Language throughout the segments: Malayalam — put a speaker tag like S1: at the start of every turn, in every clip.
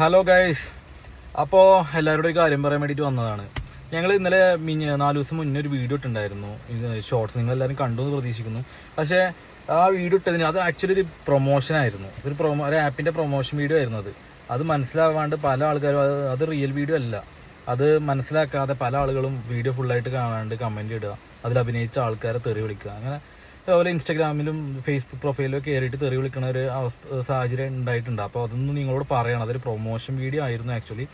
S1: ഹലോ ഗൈസ്, അപ്പോൾ എല്ലാവരോടും ഒരു കാര്യം പറയാൻ വേണ്ടിയിട്ട് വന്നതാണ്. ഞങ്ങൾ ഇന്നലെ 4 ദിവസം മുന്നേ ഒരു വീഡിയോ ഇട്ടുണ്ടായിരുന്നു. ഷോർട്സ് നിങ്ങളെല്ലാവരും കണ്ടു എന്ന് പ്രതീക്ഷിക്കുന്നു. പക്ഷേ ആ വീഡിയോ ഇട്ടതിന് അത് ആക്ച്വലി ഒരു പ്രൊമോഷൻ ആയിരുന്നു. ഒരു ആപ്പിൻ്റെ പ്രൊമോഷൻ വീഡിയോ ആയിരുന്നു. അത് മനസ്സിലാവാണ്ട് പല ആൾക്കാരും അത് റിയൽ വീഡിയോ അല്ല, അത് മനസ്സിലാക്കാതെ പല ആളുകളും വീഡിയോ ഫുള്ളായിട്ട് കാണാണ്ട് കമൻറ്റ് ഇടുക, അതിൽ അഭിനയിച്ച ആൾക്കാരെ തെറി വിളിക്കുക, അങ്ങനെ അതുപോലെ ഇൻസ്റ്റാഗ്രാമിലും ഫേസ്ബുക്ക് പ്രൊഫൈലിലും കയറിയിട്ട് തെറി വിളിക്കുന്ന ഒരു സാഹചര്യം ഉണ്ടായിട്ടുണ്ട്. അപ്പോൾ അതൊന്നും നിങ്ങളോട് പറയണം. അതൊരു പ്രൊമോഷൻ വീഡിയോ ആയിരുന്നു ആക്ച്വലി.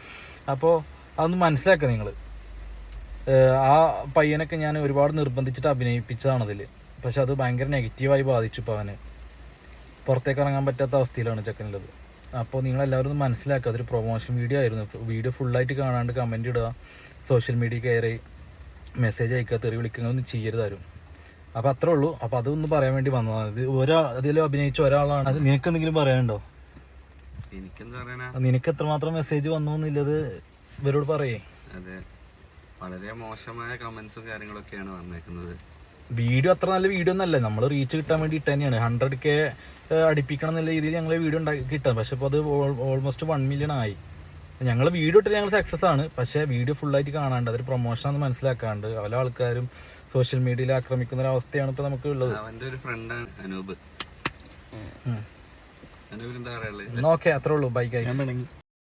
S1: അപ്പോൾ അതൊന്ന് മനസ്സിലാക്കുക നിങ്ങൾ. ആ പയ്യനൊക്കെ ഞാൻ ഒരുപാട് നിർബന്ധിച്ചിട്ട് അഭിനയിപ്പിച്ചതാണ് അതിൽ. പക്ഷെ അത് ഭയങ്കര നെഗറ്റീവായി ബാധിച്ചു. ഇപ്പോൾ അവന് പുറത്തേക്ക് ഇറങ്ങാൻ പറ്റാത്ത അവസ്ഥയിലാണ് ചെക്കനുള്ളത്. അപ്പോൾ നിങ്ങളെല്ലാവരും ഒന്ന് മനസ്സിലാക്കുക, അതൊരു പ്രൊമോഷൻ വീഡിയോ ആയിരുന്നു. വീഡിയോ ഫുള്ളായിട്ട് കാണാണ്ട് കമൻറ്റ് ഇടുക, സോഷ്യൽ മീഡിയ കയറി മെസ്സേജ് അയക്കുക, തെറി വിളിക്കുന്നതൊന്നും ചെയ്യരുതാരും. അപ്പോൾ അത്രേ ഉള്ളൂ. അപ്പോൾ അതൊന്ന് പറയാൻ വേണ്ടി വന്നതാണ്. അതിൽ അഭിനയിച്ച ഒരാളാണ്. അത് നിനക്ക് എന്തെങ്കിലും പറയാനുണ്ടോ? നിനക്ക് എത്രമാത്രം മെസ്സേജ് വന്നു എന്നുള്ളത് ഇവരോട് പറയേ.
S2: അതെ, വളരെ മോശമായ കമന്റ്സും കാര്യങ്ങളൊക്കെയാണ് വന്നേക്കുന്നത്.
S1: വീഡിയോ അത്ര നല്ല വീഡിയോ ഒന്നല്ല, നമ്മൾ റീച്ച് കിട്ടാൻ വേണ്ടി ഇട്ട് തന്നെയാണ്. 100K അടിപ്പിക്കണം എന്നുള്ള രീതിയിൽ ഞങ്ങൾ വീഡിയോ ഉണ്ടാക്കി കിട്ടാം. പക്ഷെ ഇപ്പോൾ അത് ഓൾമോസ്റ്റ് 1 മില്യൺ ആയി. ഞങ്ങൾ വീഡിയോ ഇട്ടിട്ട് ഞങ്ങൾ സക്സസ് ആണ്. പക്ഷേ വീഡിയോ ഫുള്ളായിട്ട് കാണാണ്ട് അതൊരു പ്രൊമോഷനാണെന്ന് മനസ്സിലാക്കാണ്ട് പല ആൾക്കാരും സോഷ്യൽ മീഡിയയിൽ ആക്രമിക്കുന്ന ഒരു അവസ്ഥയാണ് ഇപ്പോൾ നമുക്ക് ഉള്ളത്.
S2: അവന്റെ ഒരു ഫ്രണ്ടാണ് അനൂപ്. അനൂപിന് എന്താ പറയാനുള്ളത്?
S1: ഓക്കെ, അത്രേ ഉള്ളൂ. Bye guys.